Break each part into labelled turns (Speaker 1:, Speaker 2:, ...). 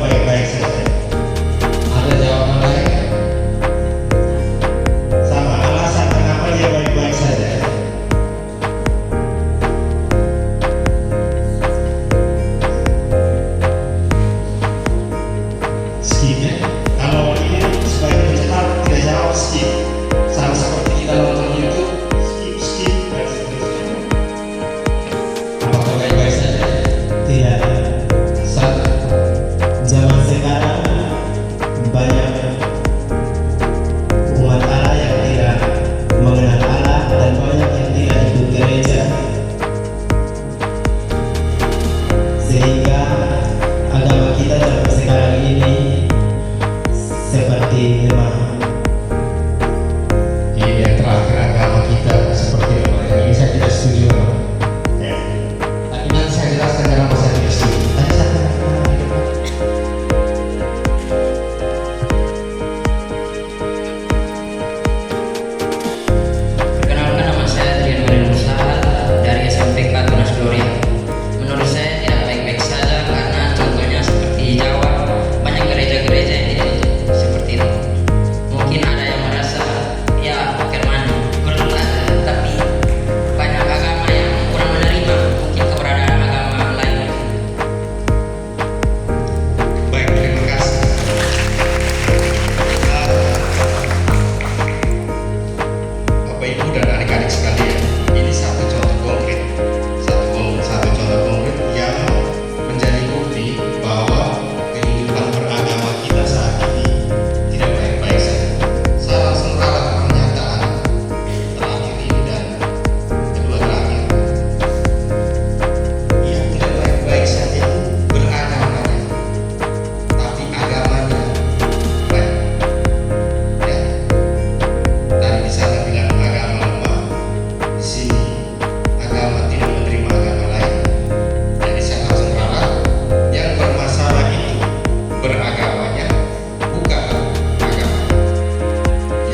Speaker 1: baik-baik saja. Ada jawaban lain? Sama alasan kenapa dia baik-baik saja. Skip ya. Kalau ini sebagai peserta tidak jawab skip. Sama seperti kita nonton YouTube, skip dan seterusnya. Apakah baik-baik saja?
Speaker 2: Tidak.
Speaker 1: Satu.
Speaker 2: Zaman sekarang banyak umat Allah yang tidak mengenal Allah dan banyak yang tidak ikut gereja, sehingga agama kita zaman sekarang ini seperti lemah.
Speaker 1: Ini yang terakhir, agama kita seperti apa? Ini saya tidak setuju. Ya. Tapi nanti saya jelaskan kenapa saya tidak setuju. Tadi saya katakan di depan.
Speaker 3: Perkenalkan, nama saya Adrian Marin Musa dari SMPK Tunas Gloria. Menurut saya tidak baik-baik saja karena contohnya seperti di Jawa, banyak gereja-gereja yang ditutup seperti itu. Mungkin ada yang merasa ya firman good aja, tapi banyak agama yang kurang menerima mungkin keberadaan agama lain.
Speaker 1: Baik, terima kasih. Bapak Ibu dan adik-adik sekalian, ini satu contoh konkret, satu contoh konkret yang menjadi bukti bahwa kehidupan beragama kita saat ini tidak baik-baik saja. Saya langsung ralat pernyataan terakhir ini dan kedua terakhir. Yang tidak baik-baik saja itu beragamanya, tapi agamanya baik. Ya. Tadi di sana bilang agama lemah, di sini agama tidak menerima agama lain. Jadi saya langsung ralat, yang bermasalah itu beragamanya, bukan agama.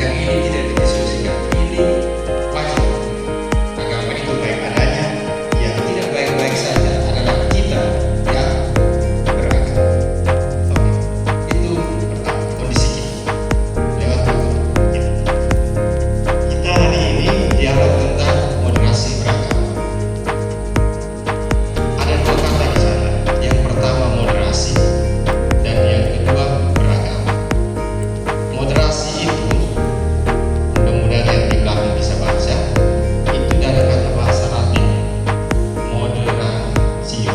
Speaker 1: Yang ini tidak didiskusikan, ini wajib. Agama itu baik adanya, yang tidak baik-baik saja adalah kita yang beragama. Oke, itu pertama kondisi kita. Lewat buku kita hari ini dialog tentang moderasi beragama. Ada dua kata di sana. Yang pertama moderasi dan yang kedua beragama. Moderasi itu, mudah-mudahan yang di belakang bisa baca, itu dari kata bahasa Latin moderatio.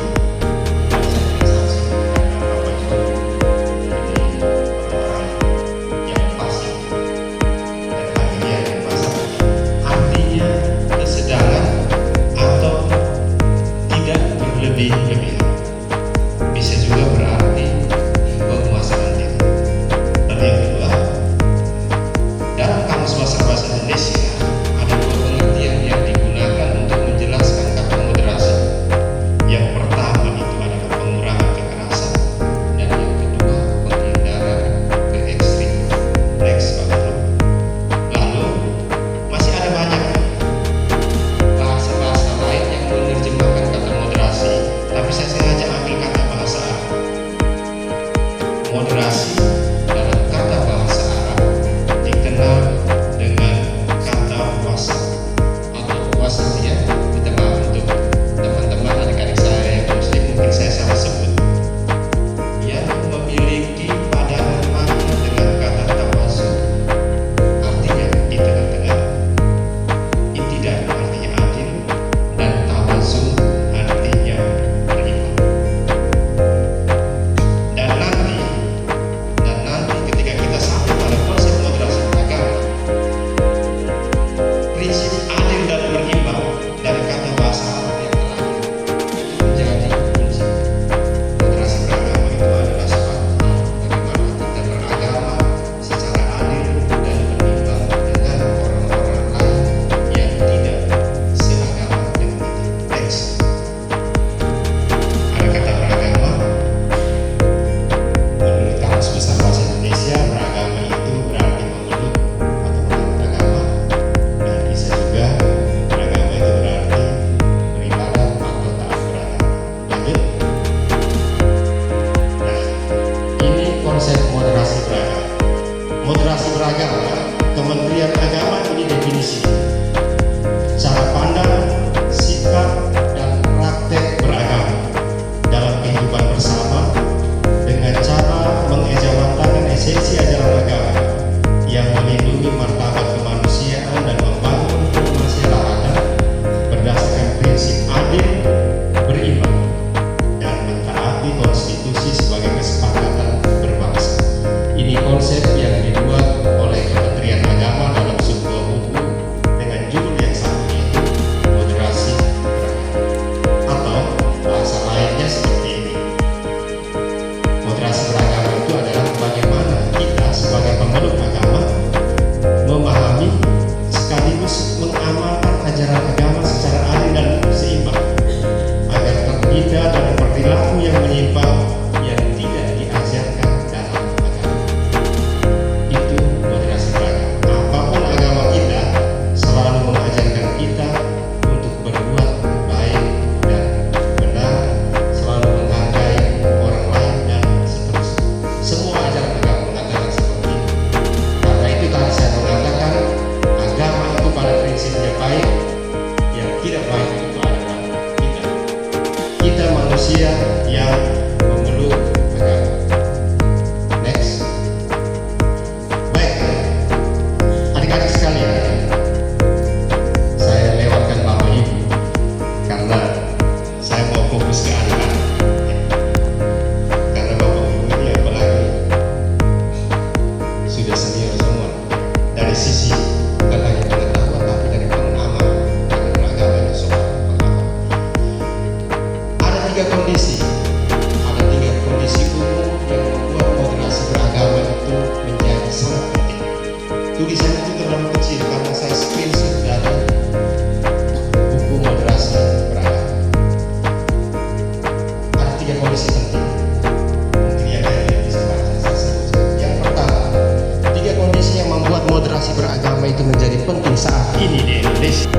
Speaker 1: Saya tidak saksi karena Bapak juga ini orang-orang yang fasih dan akhirnya yang bahasa Latin. Artinya kesedaran atau tidak berlebih-lebihan. Bisa juga berarti penguasaan diri. Dan yang kedua, dalam kamus bahasa Indonesia ada dua pengertian yang digunakan untuk menjelaskan kata moderasi. Yang pertama itu adalah pengurangan kekerasan, dan yang kedua penghindaran ke ekstrim. Next, Pak Guru. Lalu masih ada banyak bahasa-bahasa lain yang menerjemahkan kata moderasi, tapi saya sengaja ambil kata bahasa Arab. Moderasi dalam kata bahasa Arab dikenal dengan kata wasat atau wasatiyah. Minta maaf untuk teman-teman adik-adik saya yang muslim, mungkin saya salah sebut, yang memiliki padanan makna dengan kata tawazun, artinya di tengah-tengah. I'tidal artinya adil, dan tawazun artinya beriman. Dan nanti Beragama, Kementerian Agama ini definisi, cara pandang, sikap, dan praktek beragama dalam kehidupan bersama dengan cara mengejawantahkan esensi ajaran agama yang melindungi martabat kemanusiaan dan membangun kemasyarakatan berdasarkan prinsip adil, beriman, dan mentaati konstitusi sebagai kesepakatan berbangsa. Ini konsep yang dibuat oleh Kementerian Agama dalam sebuah buku dengan judul yang sama, yaitu Moderasi Beragama. Atau bahasa lainnya seperti ini. Moderasi beragama itu adalah bagaimana kita sebagai pemeluk agama memahami sekaligus mengamalkan ajaran agama secara adil dan seimbang agar terhindar dari perilaku yang menyimpang yang tidak diajarkan dalam agama. Itu moderasi beragama. Apapun agama kita selalu mengajarkan kita untuk berbuat baik dan benar, selalu menghargai orang lain dan seterusnya. Semua ajaran agama mengatakan seperti itu. Karena itu tadi saya mengatakan agama itu pada prinsipnya baik, yang tidak baik itu adalah kita. Kita manusia yang memeluk agama. Next. Baik, adik-adik sekalian, saya lewatkan Bapak Ibu karena saya mau fokus ke adik-adik. Karena Bapak Ibu ini apalagi sudah senior semua dari sisi bukan hanya pengetahuan tapi dari pengalaman karena beragama itu soal pengalaman. Ada tiga kondisi umum yang membuat moderasi beragama itu menjadi sangat penting. Tulisan itu terlalu kecil karena saya screenshot dari buku moderasi beragama. Ada tiga kondisi penting. Mungkin yang kalian bisa baca, saya sebutkan. Yang pertama, tiga kondisi yang membuat moderasi beragama itu menjadi penting saat ini di Indonesia.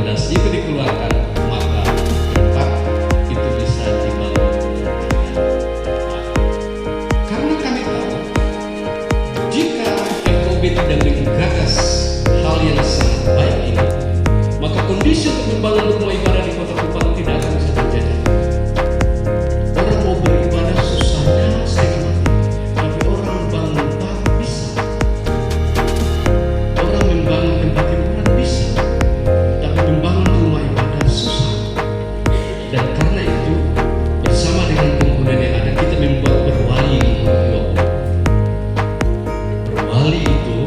Speaker 4: fondasi itu dikeluarkan, maka tempat itu bisa dibangun. Karena kami tahu, jika FOB tidak menggagas hal yang sangat baik ini, maka kondisi untuk membangun rumah ibadah di Kota Kupang tidak akan bisa terjadi. Orang mau beribadah susahnya setengah mati, tapi orang bangun tak bisa. Orang membangun tempat hiburan bisa, tapi membangun rumah ibadah susah. Dan karena itu, bersama dengan penggunaan yang ada, kita membuat berwali nomor 20. Berwali itu,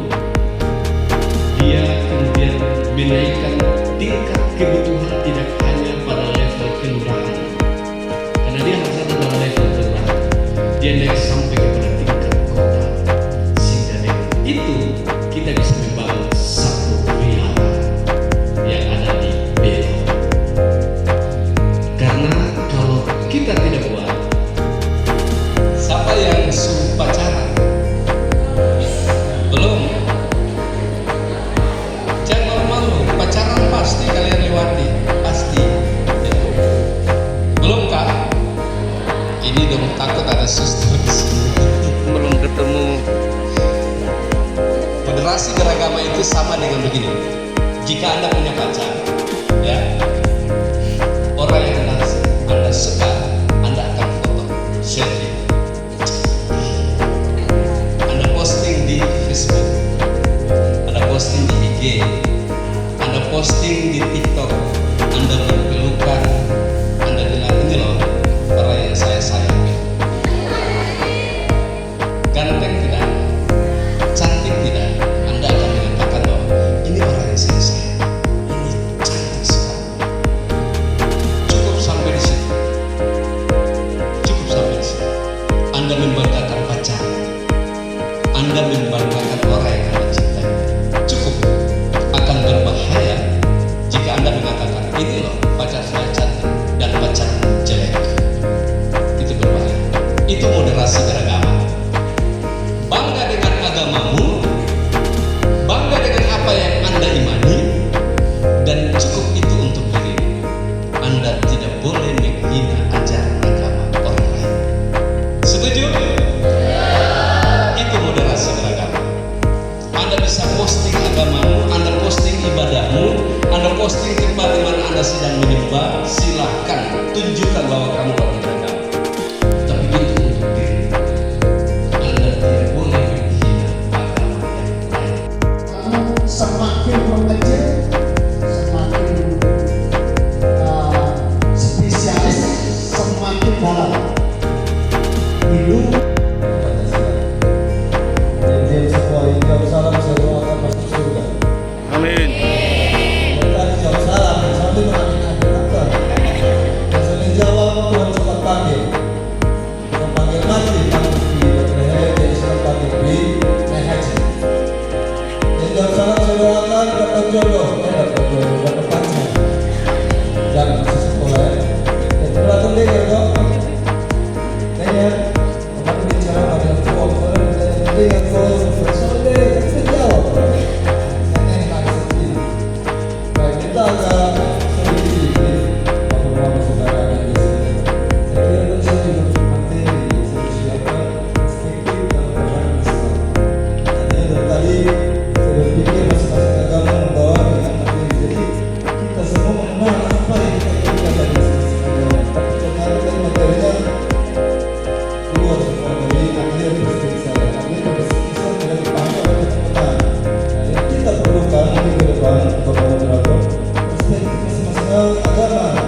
Speaker 4: dia kemudian menaikkan tingkat kebutuhan tidak hanya pada level kelurahan, karena dia harus ada dalam level kelurahan, dia naik sampai kepada tingkat kota, sehingga dengan itu kita bisa membangun satu wihara yang ada di Belo. Karena kalau kita tidak buat, siapa yang suruh pacaran? Belum. Jangan malu, pacaran pasti kalian lewati, pasti. Ya. Belum kak? Ini dong takut ada suster di sini. Belum ketemu. Moderasi beragama itu sama dengan begini. Jika Anda punya pacar, ya, orang yang Anda suka, Anda akan foto, selfie. Anda posting di Facebook, Anda posting di IG, Anda posting di TikTok, Anda berpelukan, Anda bilang ini loh orang yang saya sayang. Ganteng tidak, cantik tidak, Anda akan mengatakan loh ini orang yang saya sayang, ini cantik sekali. Cukup sampai di situ, cukup sampai di situ. Anda membanggakan pacar, Anda membanggakan orang yang Anda cintai. Cukup. Akan berbahaya jika Anda mengatakan ini loh pacar saya cantik dan pacar jelek. Itu berbahaya. Itu moderasi beragama. Bangga dengan agamamu, bangga dengan apa yang Anda imani, dan cukup itu untuk dirimu. Anda tidak boleh menghina ajaran agama orang lain. Setuju? Itu moderasi beragama. Anda bisa posting agamamu, Anda posting ibadahmu, Anda posting tempat di mana Anda sedang menyembah, silahkan tunjukkan bahwa kamu orang beragama. Tapi itu untuk diri. Anda tidak boleh menghina agama yang lain.
Speaker 5: Semakin mengecil, semakin spesialis, semakin dalam. Hidup salam semoga akan masuk surga.
Speaker 4: Amin.
Speaker 5: Tadi jawab salam, sampai mengaminkan. Saya jawab Tuhan sempat panggil. Tuhan panggil mati, panggil di Bethlehem, jadi sempat panggil di Nehaji. Yang jawab salam saya akan dapat jodoh, dapat jodoh, dapat pacar. Jangan masuk sekolah ya. Dan berlatih dengar dong. Dengar. Tapi bicara pada form, dengar form. Agama